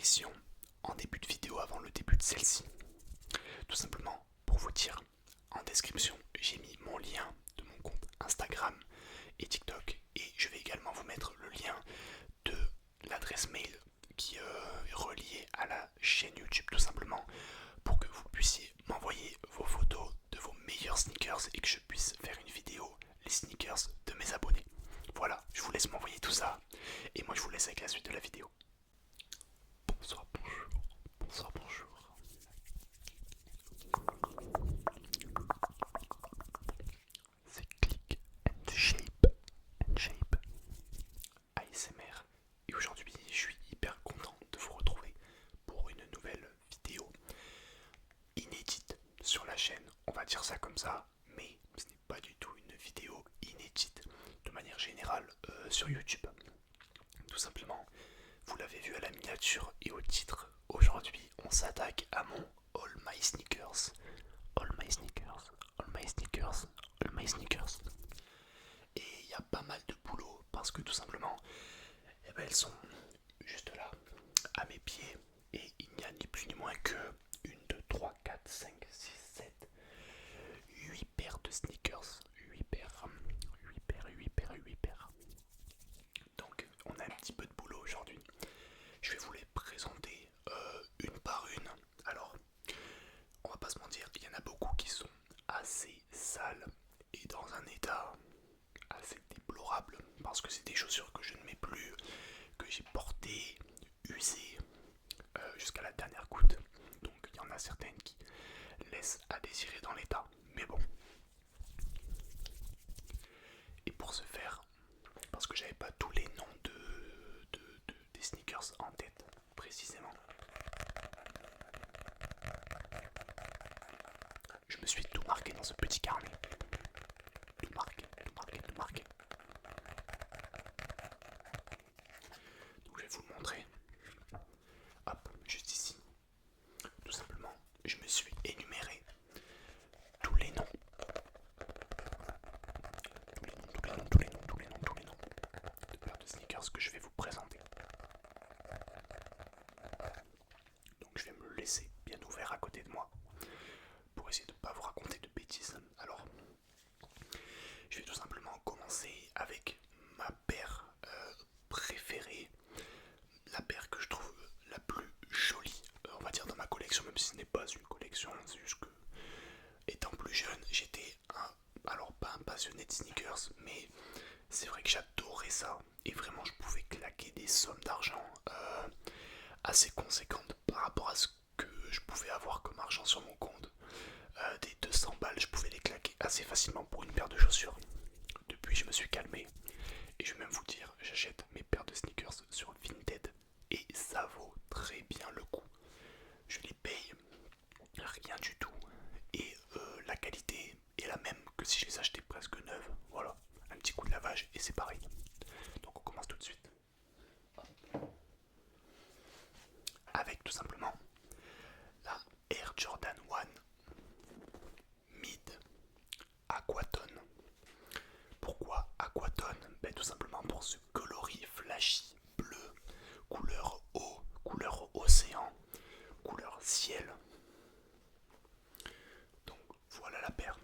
apparition en début de vidéo avant le début de celle-ci. Tout simplement pour vous dire, en description, j'ai mis mon lien de mon compte Instagram et TikTok et je vais également vous mettre le lien de l'adresse mail qui est reliée à la chaîne YouTube tout simplement pour que vous puissiez m'envoyer vos photos de vos meilleurs sneakers et que je puisse faire une vidéo les sneakers de mes abonnés. Voilà, je vous laisse m'envoyer tout ça et moi je vous laisse avec la suite de la vidéo. Bonsoir, bonjour, bonsoir, bonjour. C'est Click and Shape ASMR et aujourd'hui je suis hyper content de vous retrouver pour une nouvelle vidéo inédite sur la chaîne, on va dire ça comme ça, mais ce n'est pas du tout une vidéo inédite de manière générale sur YouTube. Tout simplement, vous l'avez vu à la miniature et au titre, aujourd'hui on s'attaque à mon All My Sneakers. All My Sneakers, All My Sneakers, All My Sneakers. Et il y a pas mal de boulot parce que tout simplement, elles sont juste là, à mes pieds. Et il n'y a ni plus ni moins que 1, 2, 3, 4, 5, 6, 7, 8 paires de sneakers. 8 paires, 8 paires, 8 paires, 8 paires. Donc on a un petit peu de boulot aujourd'hui. Je vais vous les présenter une par une. Alors, on va pas se mentir, il y en a beaucoup qui sont assez sales et dans un état assez déplorable parce que c'est des chaussures que je ne mets plus, que j'ai portées, usées jusqu'à la dernière goutte. Donc il y en a certaines qui laissent à désirer dans l'état. Mais bon. Et pour ce faire, parce que j'avais pas tous les noms des sneakers en tête précisément, je me suis tout marqué dans ce petit carnet. Tout marqué, tout marqué, tout marqué. Donc je vais vous le montrer. Hop, juste ici. Tout simplement, je me suis énuméré tous les noms. Tous les noms de paires de sneakers que je vais vous présenter. Donc je vais me laisser bien ouvert à côté de moi pour essayer de ne pas vous raconter de bêtises. Alors, je vais tout simplement commencer avec ma paire préférée, la paire que je trouve la plus jolie, on va dire dans ma collection, même si ce n'est pas une collection, c'est juste que, étant plus jeune, j'étais alors pas un passionné de sneakers, mais c'est vrai que j'adorais ça, et vraiment je pouvais claquer des sommes d'argent assez conséquentes par rapport à ce que je pouvais avoir comme argent sur mon compte. Des 200 balles, je pouvais les claquer assez facilement pour une paire de chaussures. Depuis, je me suis calmé et je vais même vous dire, j'achète mes paires de sneakers sur Vinted et ça vaut très bien le coup. Je les paye rien du tout et la qualité est la même que si je les achetais presque neuves. Voilà, un petit coup de lavage et c'est pareil. Donc on commence tout de suite avec tout simplement la Air Jordan 1 Mid Aquatone. Pourquoi Aquatone? Ben tout simplement pour ce coloris flashy bleu, couleur eau, couleur océan, couleur ciel. Donc voilà la paire.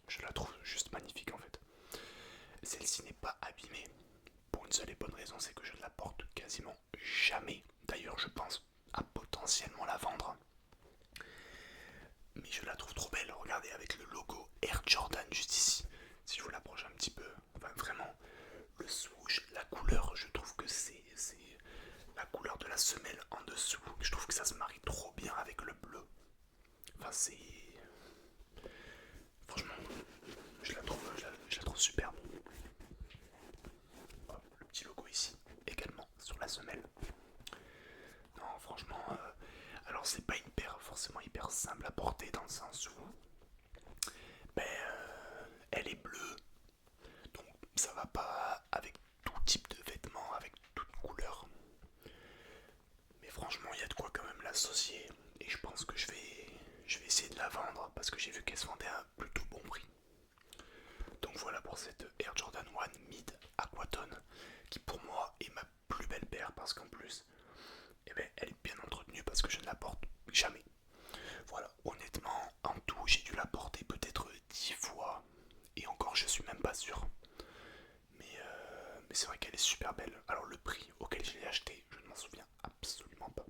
Je la trouve juste magnifique en fait. Celle-ci n'est pas abîmée pour une seule et bonne raison, c'est que je ne la porte quasiment jamais. D'ailleurs je pense à potentiellement la vendre. Mais je la trouve trop belle, regardez avec le logo Air Jordan juste ici. Si je vous l'approche un petit peu, enfin vraiment, le swoosh, la couleur, je trouve que c'est la couleur de la semelle en dessous. Je trouve que ça se marie trop bien avec le bleu. Enfin c'est... Franchement, je la trouve superbe. Hop, le petit logo ici, également sur la semelle. Non, franchement, alors c'est pas une paire forcément hyper simple à porter dans le sens où ben, elle est bleue, donc ça va pas avec tout type de vêtements, avec toute couleur. Mais franchement, il y a de quoi quand même l'associer et je pense que je vais essayer de la vendre parce que j'ai vu qu'elle se vendait à un plutôt bon prix. Donc voilà pour pour cette Air Jordan 1 Mid Aquatone qui pour moi est ma plus belle paire parce qu'en plus eh ben, elle est bien entretenue parce que je ne la porte jamais. Voilà, honnêtement, en tout, j'ai dû la porter peut-être 10 fois et encore, je suis même pas sûr. Mais c'est vrai qu'elle est super belle. Alors, le prix auquel je l'ai acheté, je ne m'en souviens absolument pas.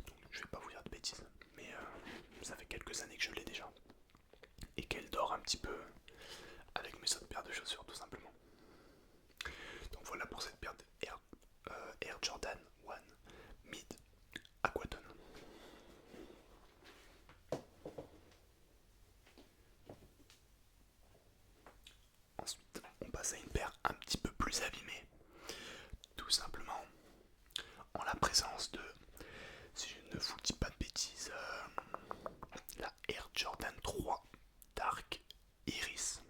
Donc, je vais pas vous dire de bêtises, mais ça fait quelques années que je l'ai déjà et qu'elle dort un petit peu avec mes autres paires de chaussures, tout simplement. Donc, voilà pour cette paire de Air Jordan 1 Mid Aquatone. Ensuite, on passe à une paire un petit peu plus abîmée, tout simplement en la présence de, si je ne vous dis pas de bêtises, la Air Jordan 3 Dark Iris.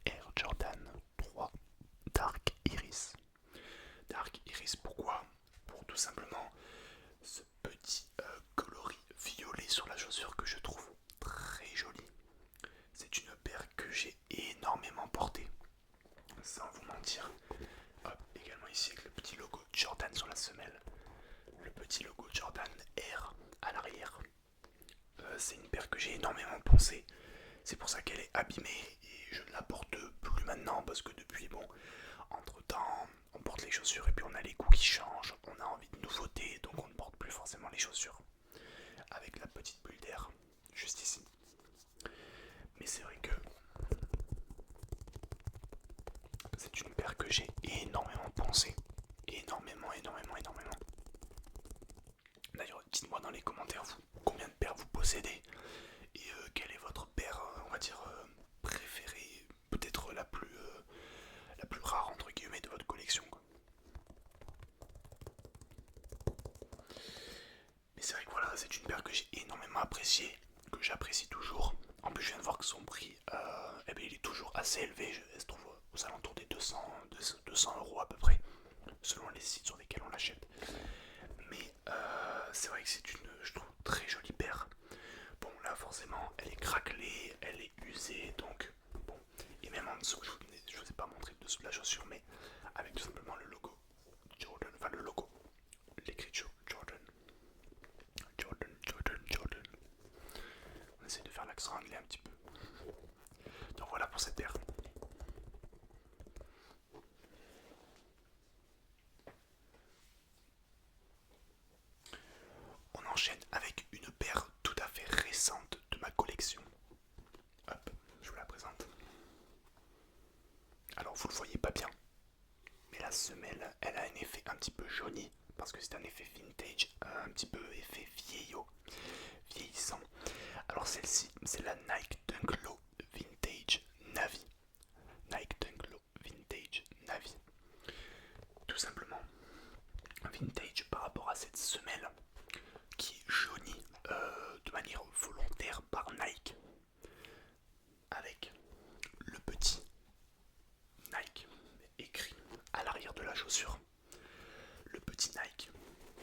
Air Jordan 3 Dark Iris. Dark Iris, pourquoi? Pour tout simplement ce petit coloris violet sur la chaussure que je trouve très joli. C'est une paire que j'ai énormément portée, sans vous mentir. Hop, également ici avec le petit logo Jordan sur la semelle, le petit logo Jordan Air à l'arrière. C'est une paire que j'ai énormément pensé. C'est pour ça qu'elle est abîmée et je ne la porte plus maintenant parce que depuis, bon, entre temps, on porte les chaussures et puis on a les goûts qui changent, on a envie de nouveautés, donc on ne porte plus forcément les chaussures. Avec la petite bulle d'air juste ici. Mais c'est vrai que c'est une paire que j'ai énormément pensé. Énormément. D'ailleurs, dites-moi dans les commentaires, vous, combien de paires vous possédez et quelle est votre paire, on va dire, préférée, peut-être la plus rare entre guillemets de votre collection, quoi. Mais c'est vrai que voilà, c'est une paire que j'ai énormément appréciée, que j'apprécie toujours. En plus, je viens de voir que son prix, eh ben, il est toujours assez élevé. Je se trouve aux alentours des 200 euros à peu près, selon les sites sur lesquels on l'achète. Mais c'est vrai que c'est une, je trouve, très jolie paire. Bon, là, forcément, elle est craquelée, elle est usée, donc bon. Et même en dessous, je vous ai pas montré le dessous de la chaussure, mais avec tout simplement le logo Jordan, enfin le logo, l'écriture Jordan. Jordan. On essaie de faire l'accent anglais un petit peu. Donc voilà pour cette paire. On enchaîne avec une paire tout à fait récente de ma collection. Hop, je vous la présente. Alors vous le voyez pas bien, mais la semelle, elle a un effet un petit peu jauni parce que c'est un effet vintage, un petit peu effet vieillissant. Alors celle-ci, c'est la Nike Dunk Low Vintage Navy. Nike Dunk Low Vintage Navy. Tout simplement vintage par rapport à cette semelle qui est jaunie de manière volontaire par Nike avec le petit Nike écrit à l'arrière de la chaussure, le petit Nike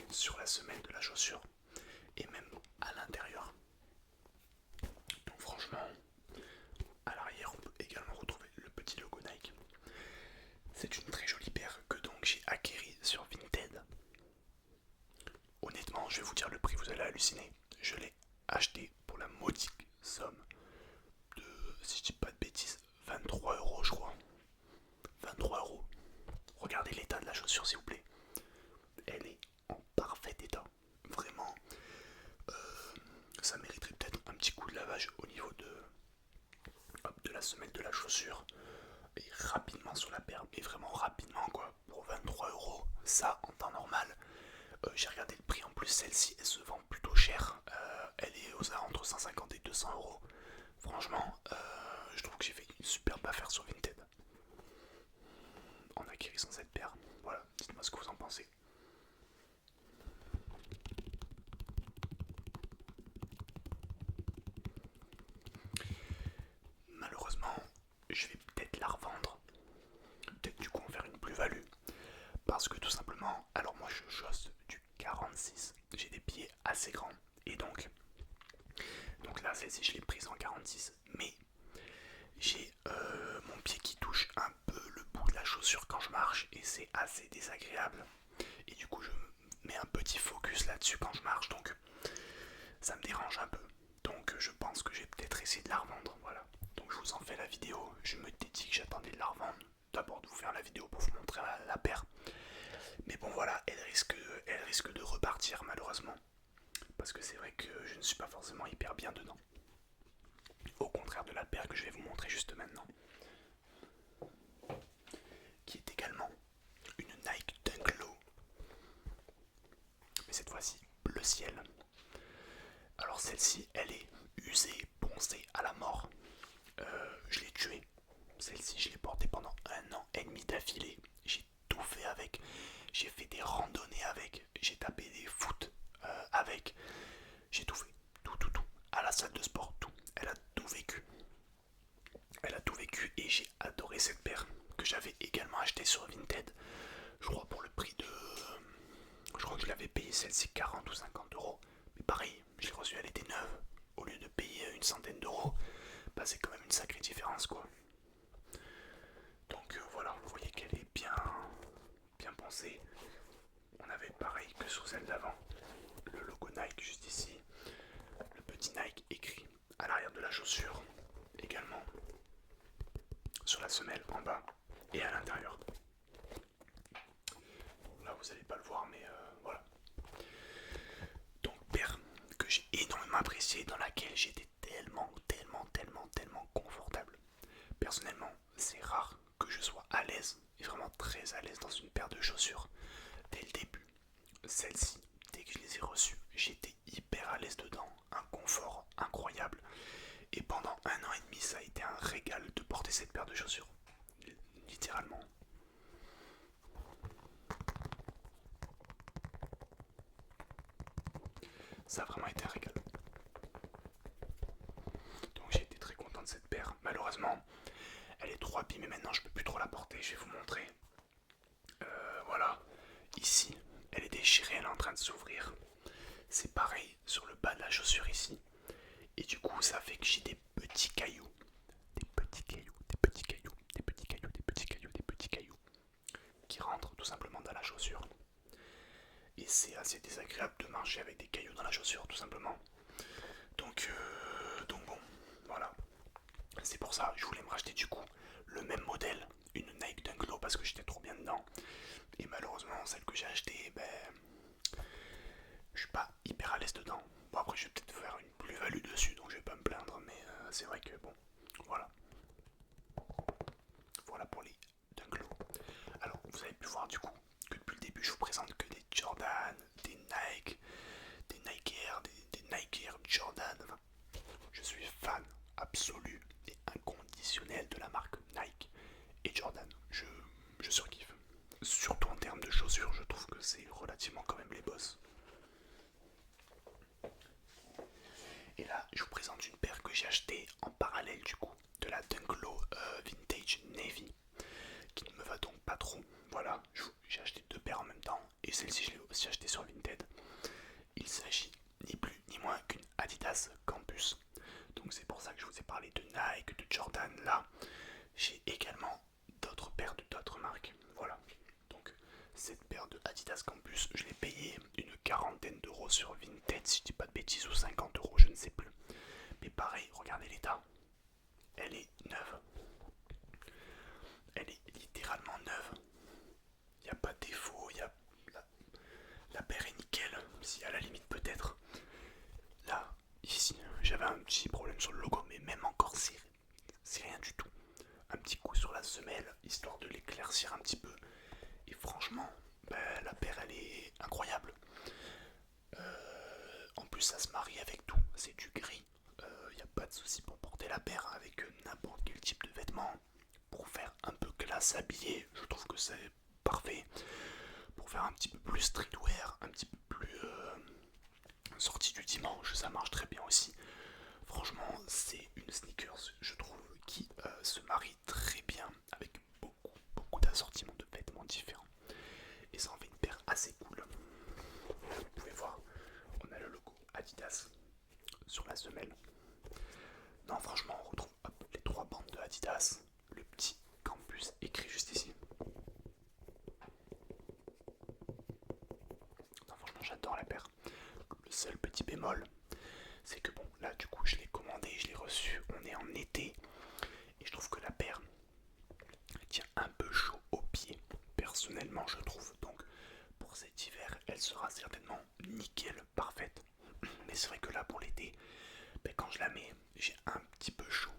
sur la semelle de la chaussure et même à l'intérieur. Donc franchement, à l'arrière on peut également retrouver le petit logo Nike. C'est une très jolie paire que donc j'ai acquérie sur Vinted. Honnêtement, je vais vous dire le prix, vous allez halluciner. Je l'ai acheté pour la modique somme de, si je dis pas de bêtises, 23 euros je crois. 23 euros. Regardez l'état de la chaussure s'il vous plaît. Elle est en parfait état. Vraiment, ça mériterait peut-être un petit coup de lavage au niveau de la semelle de la chaussure. Et rapidement sur la paire, mais vraiment rapidement quoi. Pour 23 euros, ça en temps normal. J'ai regardé le prix en plus, celle-ci elle se vend plutôt cher. Elle est aux alentours entre 150 et 200 euros. Franchement, je trouve que j'ai fait une superbe affaire sur Vinted en acquérissant cette paire. Voilà, dites-moi ce que vous en pensez. Malheureusement, je vais peut-être la revendre. Peut-être du coup en faire une plus-value. Parce que tout simplement, alors moi je chausse du 46. J'ai des pieds assez grands. Et donc là celle-ci je l'ai prise en 46. Mais j'ai mon pied qui touche c'est assez désagréable. Et du coup je mets un petit focus là-dessus quand je marche, donc ça me dérange un peu. Donc je pense que je vais peut-être essayer de la revendre, voilà. Donc je vous en fais la vidéo, je me t'ai dit que j'attendais de la revendre. D'abord de vous faire la vidéo pour vous montrer la paire. Mais bon voilà, elle risque de repartir malheureusement. Parce que c'est vrai que je ne suis pas forcément hyper bien dedans. Au contraire de la paire que je vais vous montrer juste maintenant. Qui est également une Nike Dunk Low. Mais cette fois-ci, bleu ciel. Alors celle-ci, elle est usée, poncée à la mort. Je l'ai tuée. Celle-ci, je l'ai portée pendant 1 an et demi d'affilée. J'ai tout fait avec. J'ai fait des randonnées avec. J'ai tapé des foot avec. J'ai tout fait. Tout, tout, tout. À la salle de sport, tout. Elle a tout vécu. Elle a tout vécu et j'ai adoré cette paire que j'avais également achetée sur Vinted. Je crois pour le prix de... Je crois que je l'avais payé celle-ci 40 ou 50 euros. Mais pareil, je l'ai reçue, elle était neuve. Au lieu de payer une centaine d'euros, bah c'est quand même une sacrée différence quoi. Donc voilà, vous voyez qu'elle est bien pensée. On avait pareil que sur celle d'avant. Le logo Nike juste ici. Le petit Nike écrit à l'arrière de la chaussure. Également sur la semelle en bas et à l'intérieur. Là vous n'allez pas le voir mais voilà. Donc paire que j'ai énormément appréciée, dans laquelle j'étais tellement confortable. Personnellement, c'est rare que je sois à l'aise, et vraiment très à l'aise dans une paire de chaussures dès le début. Celle-ci, dès que je les ai reçues, j'étais hyper à l'aise dedans, un confort incroyable. Et pendant 1 an et demi, ça a été un régal de porter cette paire de chaussures. Littéralement. Ça a vraiment été un régal. Donc j'ai été très content de cette paire. Malheureusement, elle est trop abîmée maintenant, je peux plus trop la porter. Je vais vous montrer. Voilà. Ici, elle est déchirée, elle est en train de s'ouvrir. C'est pareil sur le bas de la chaussure ici. Et du coup, ça fait que j'ai des petits cailloux. Des petits cailloux, des petits cailloux, des petits cailloux, des petits cailloux, des petits cailloux qui rentrent tout simplement dans la chaussure. Et c'est assez désagréable de marcher avec des cailloux dans la chaussure, tout simplement. Donc bon, voilà. C'est pour ça, je voulais me racheter du coup le même modèle, une Nike Dunk Low parce que j'étais trop bien dedans. Et malheureusement, celle que j'ai achetée, je suis pas hyper à l'aise dedans. Bon, après, je vais peut-être faire une plus-value dessus, donc je vais pas me plaindre, mais c'est vrai que bon, voilà. Voilà pour les Dunk Low. Alors, vous avez pu voir du coup que depuis le début, je vous présente que des Jordan, des Nike, des Nike Air, des Nike Air Jordan. Enfin, je suis fan absolu et inconditionnel de la marque Nike et Jordan. Je surkiffe. Surtout en termes de chaussures, je trouve que c'est relativement quand même les boss. Et là, je vous présente une paire que j'ai achetée en parallèle du coup de la Dunk Low Vintage Navy, qui ne me va donc pas trop. Voilà, j'ai acheté deux paires en même temps et celle-ci je l'ai aussi achetée sur Vinted. Il s'agit ni plus ni moins qu'une Adidas Campus. Donc c'est pour ça que je vous ai parlé de Nike, de Jordan. Là, j'ai également d'autres paires de d'autres marques. Voilà. Donc cette paire de Adidas Campus, je l'ai payée une quarantaine d'euros sur Vinted, si je dis pas de bêtises, ou 50 euros, je ne sais plus. Mais pareil, regardez l'état. Elle est neuve. Elle est littéralement neuve. Il n'y a pas de défaut, la paire est nickel, si à la limite peut-être. Là, ici, j'avais un petit problème sur le logo, mais même encore, c'est rien du tout. Un petit coup sur la semelle, histoire de l'éclaircir un petit peu. Et franchement, la paire, elle est incroyable. En plus, ça se marie avec tout. C'est du gris. Il n'y a pas de souci pour porter la paire avec n'importe quel type de vêtement. Pour faire un peu classe habillé, je trouve que c'est parfait. Pour faire un petit peu plus streetwear, un petit peu plus sortie du dimanche, ça marche très bien aussi. Franchement, c'est une sneakers, je trouve, qui se marie très bien avec beaucoup d'assortiments de vêtements différents. Et ça en fait une paire assez cool. Vous pouvez voir, on a le logo Adidas sur la semelle. Non, franchement, on retrouve les trois bandes de Adidas, le petit campus écrit juste ici. bémol, c'est que bon, là du coup je l'ai commandé, je l'ai reçu, on est en été, et je trouve que la paire tient un peu chaud aux pieds, personnellement je trouve. Donc pour cet hiver, elle sera certainement nickel, parfaite. Mais c'est vrai que là pour l'été, ben, quand je la mets, j'ai un petit peu chaud.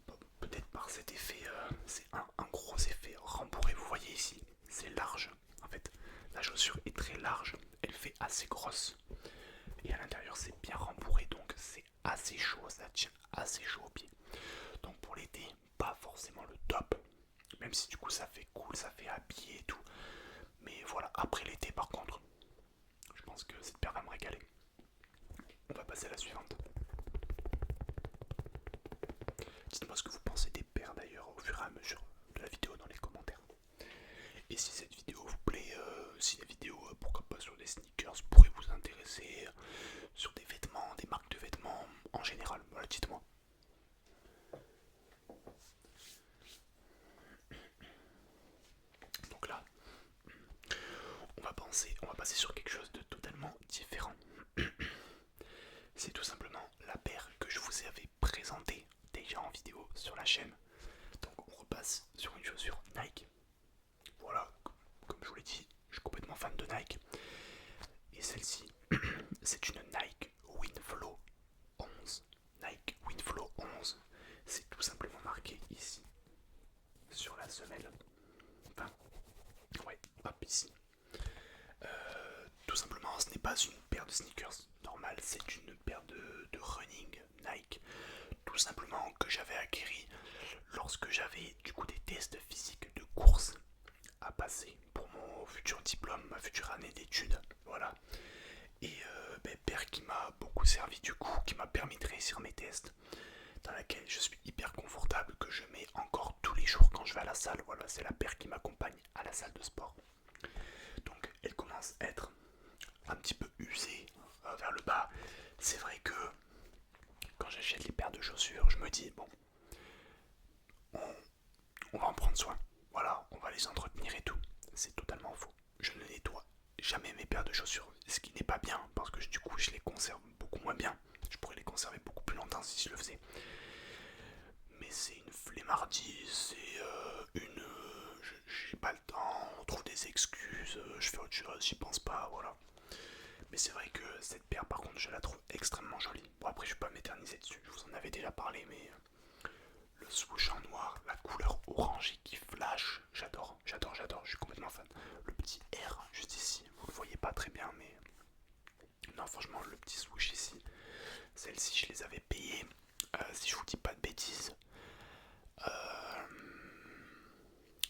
Bon, peut-être par cet effet, c'est un gros effet rembourré, vous voyez ici, c'est large. En fait, la chaussure est très large, elle fait assez grosse. Et à l'intérieur c'est bien rembourré, donc c'est assez chaud, ça tient assez chaud au pied. Donc pour l'été, pas forcément le top, même si du coup ça fait cool, ça fait habiller et tout. Mais voilà, après l'été par contre, je pense que cette paire va me régaler. On va passer à la suivante. Dites-moi ce que vous pensez des paires d'ailleurs au fur et à mesure de la vidéo dans les commentaires. Et si cette vidéo vous plaît, si la vidéo pourquoi pas sur des sneakers pourrait vous intéresser, sur des vêtements, des marques de vêtements en général, voilà, dites-moi. Donc là, on va passer sur quelque chose de totalement différent. C'est tout simplement la paire que je vous avais présentée déjà en vidéo sur la chaîne. Donc on repasse sur une chaussure Nike. Voilà, comme je vous l'ai dit, je suis complètement fan de Nike. Et celle-ci, c'est une Nike Winflow 11. Nike Winflow 11. C'est tout simplement marqué ici, sur la semelle. Enfin, ouais, hop ici. Tout simplement, ce n'est pas une paire de sneakers normale, c'est une paire de running Nike. Tout simplement que j'avais acquéri lorsque j'avais du coup des tests physiques de course à passer pour mon futur diplôme, ma future année d'études. Voilà. Et paire qui m'a beaucoup servi du coup, qui m'a permis de réussir mes tests, dans laquelle je suis hyper confortable, que je mets encore tous les jours quand je vais à la salle. Voilà, c'est la paire qui m'accompagne à la salle de sport. Donc elle commence à être un petit peu usée vers le bas. C'est vrai que quand j'achète les paires de chaussures, je me dis bon, on va en prendre soin. Voilà, on va les entretenir et tout. C'est totalement faux. Je ne nettoie jamais mes paires de chaussures, ce qui n'est pas bien parce que du coup je les conserve beaucoup moins bien. Je pourrais les conserver beaucoup plus longtemps si je le faisais. Mais c'est une flemmardise, c'est une... j'ai pas le temps, on trouve des excuses, je fais autre chose, j'y pense pas, voilà. Mais c'est vrai que cette paire par contre je la trouve extrêmement jolie. Bon après je vais pas m'éterniser dessus, je vous en avais déjà parlé, mais le swoosh en noir, la couleur orangée qui flash, j'adore, je suis complètement fan. Le petit R juste ici, vous le voyez pas très bien mais... Non franchement le petit swoosh ici, celles-ci je les avais payées, si je vous dis pas de bêtises,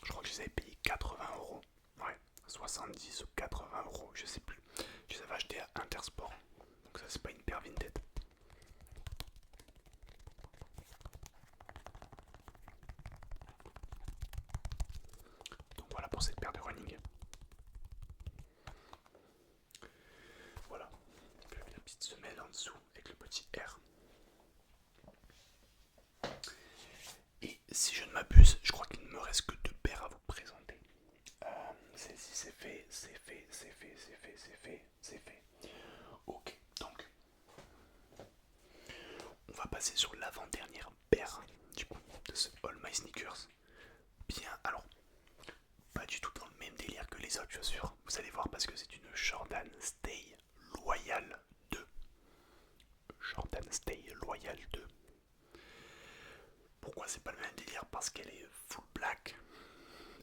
je crois que je les avais payées 80€. Ouais, 70 ou 80€, je sais plus. Je les avais achetées à Intersport. Donc ça c'est pas une paire Vinted. Donc voilà pour cette paire de running. Voilà. La petite semelle en dessous avec le petit R. Et si je ne m'abuse, je crois qu'il ne me reste que deux paires à vous présenter. Celle-ci c'est fait, c'est fait, c'est fait, c'est fait, c'est fait, c'est fait. Ok, donc on va passer sur l'avant-dernière paire du coup de ce All My Sneakers. Bien, alors pas du tout dans le même délire que les autres chaussures. Vous allez voir parce que c'est une Jordan Stay Loyal 2. Jordan Stay Loyal 2. Pourquoi c'est pas le même délire? Parce qu'elle est full black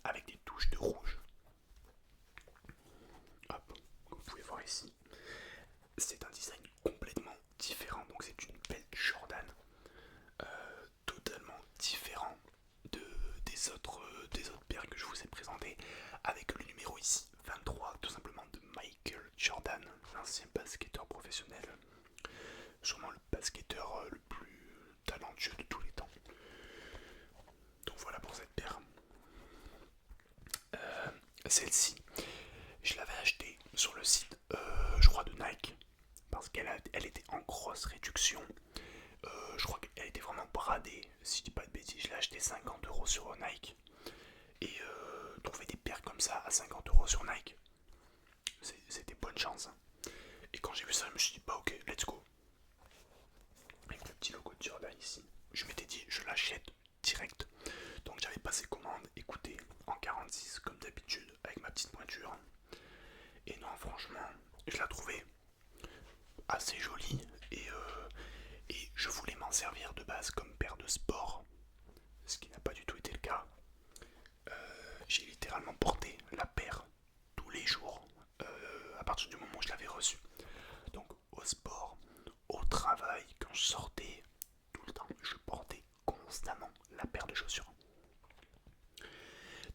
avec des touches de rouge. Hop, comme vous pouvez voir ici. C'est un design complètement différent, donc c'est une belle Jordan totalement différent des autres paires que je vous ai présentées, avec le numéro ici 23 tout simplement de Michael Jordan, l'ancien basketteur professionnel, sûrement le basketteur le plus talentueux de tous les temps. Donc voilà pour cette paire. Celle-ci, je l'avais achetée sur le site, je crois, de Nike, parce qu'elle était en grosse réduction. Je crois qu'elle était vraiment bradée, si je dis pas de bêtises. Je l'ai acheté 50€ sur Nike. Et trouver des paires comme ça à 50€ sur Nike, c'était bonne chance. Et quand j'ai vu ça, je me suis dit, bah ok, let's go. Avec le petit logo de Jordan ici, je m'étais dit, je l'achète direct. Donc j'avais passé commande, écoutez, en 46 comme d'habitude, avec ma petite pointure. Et non, franchement, je la trouvais assez jolie et je voulais m'en servir de base comme paire de sport, ce qui n'a pas du tout été le cas. J'ai littéralement porté la paire tous les jours à partir du moment où je l'avais reçue. Donc au sport, au travail, quand je sortais, tout le temps, je portais constamment la paire de chaussures.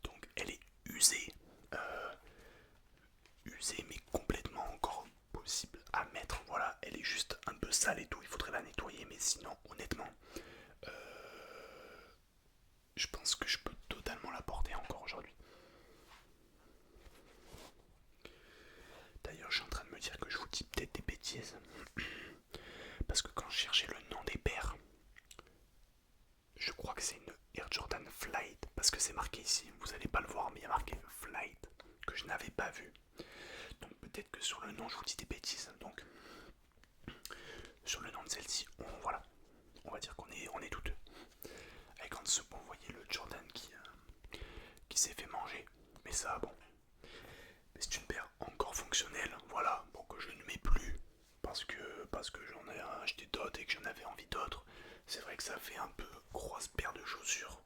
Donc elle est usée, usée mais complètement encore possible à mettre. Voilà, elle est juste un peu sale et tout, il faudrait la nettoyer, mais sinon honnêtement, je pense que je peux totalement la porter encore aujourd'hui. D'ailleurs, je suis en train de me dire que je vous dis peut-être des bêtises. Parce que quand je cherchais le nom des paires, je crois que c'est une Air Jordan Flight. Parce que c'est marqué ici, vous n'allez pas le voir, mais il y a marqué Flight, que je n'avais pas vu. Donc peut-être que sur le nom, je vous dis des bêtises. Donc, sur le nom de celle-ci, voilà. On va dire on est tous deux. Avec en dessous, bon, vous voyez le Jordan qui s'est fait manger. Mais ça, bon. Mais c'est une paire encore fonctionnelle, voilà, bon, que je ne mets plus parce que j'en ai acheté d'autres et que j'en avais envie d'autres. C'est vrai que ça fait un peu grosse paire de chaussures,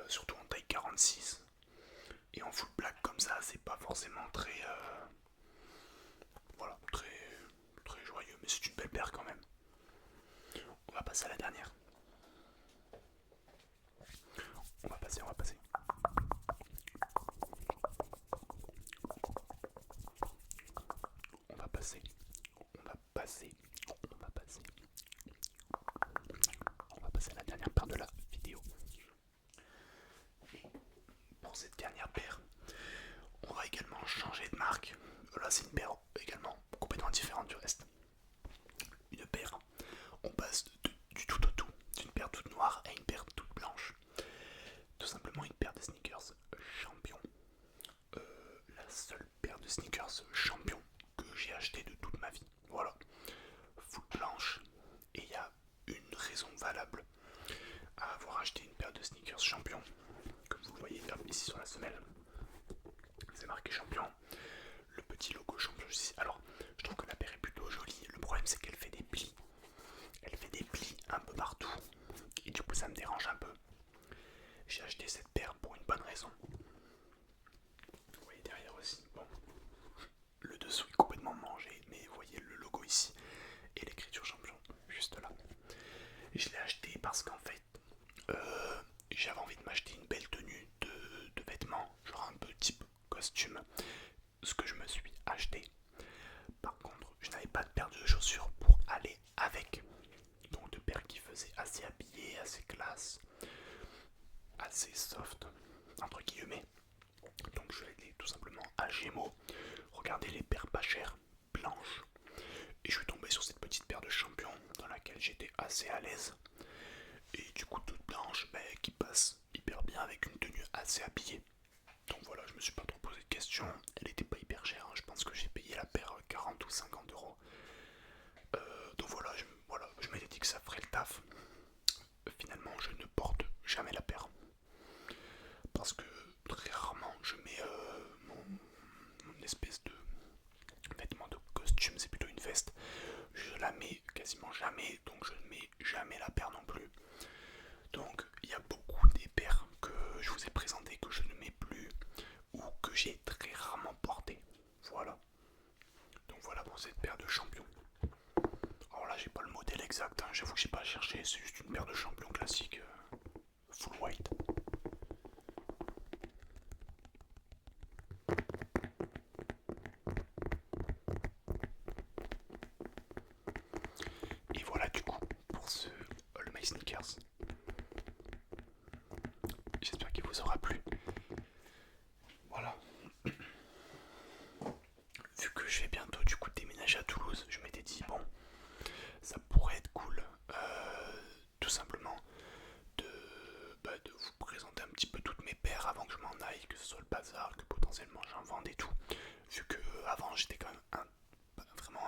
surtout en taille 46. Et en full black comme ça, c'est pas forcément très, voilà, très joyeux, mais c'est une belle paire quand même. On va passer à la dernière. On va passer. On va passer. On va passer. On va passer. On va passer à la dernière paire de la vidéo. Et pour cette dernière paire, on va également changer de marque. Là, c'est une paire également complètement différente du reste. Une paire, on passe du tout au tout, d'une paire toute noire à une paire toute blanche. Tout simplement une paire de sneakers champion. La seule paire de sneakers champion que j'ai acheté de toute ma vie. Voilà, full blanche. Et il y a une raison valable à avoir acheté une paire de sneakers champion. Comme vous le voyez ici sur la semelle, c'est marqué champion. Le petit logo champion ici. Alors, je trouve que la paire est plutôt jolie. Le problème, c'est qu'elle fait des plis. Elle fait des plis un peu partout. Et du coup, ça me dérange un peu. J'ai acheté cette paire pour une bonne raison. Vous voyez derrière aussi. Bon, le dessous est complètement mangé, mais vous voyez le logo ici et l'écriture champion juste là. Et je l'ai acheté parce qu'en fait, j'avais envie de m'acheter une belle tenue de vêtements, genre un peu type costume. Ce que je me suis acheté. Par contre, je n'avais pas de paire de chaussures pour aller avec. Donc de paires qui faisaient assez habillé, assez classe, assez soft, entre guillemets. Donc je suis allé tout simplement à Gémeaux, regarder les paires pas chères, blanches. Et je suis tombé sur cette petite paire de champion dans laquelle j'étais assez à l'aise. Et du coup toute blanche, qui passe hyper bien avec une tenue assez habillée. Donc voilà, je me suis pas trop posé de questions. Elle était pas hyper chère, hein. Je pense que j'ai payé la paire 40 ou 50 euros. Donc voilà, je m'étais dit que ça ferait le taf. Finalement, je ne porte jamais la paire. Parce que très rarement je mets mon espèce de vêtement de costume, c'est plutôt une veste. Je la mets quasiment jamais, donc je ne mets jamais la paire non plus. Donc il y a beaucoup des paires que je vous ai présentées que je ne mets plus ou que j'ai très rarement portées. Voilà. Donc voilà pour cette paire de champions. Alors là j'ai pas le modèle exact, hein. J'avoue que j'ai pas cherché, c'est juste une paire de champions classique full white. Et voilà du coup pour ce All My Sneakers. J'espère qu'il vous aura plu. Voilà. Vu que je vais bientôt du coup déménager à Toulouse, je m'étais dit bon, ça pourrait être cool, tout simplement de vous présenter un petit peu toutes mes paires avant que je m'en aille, que ce soit le bazar, que potentiellement j'en vende et tout. Vu que avant j'étais quand même vraiment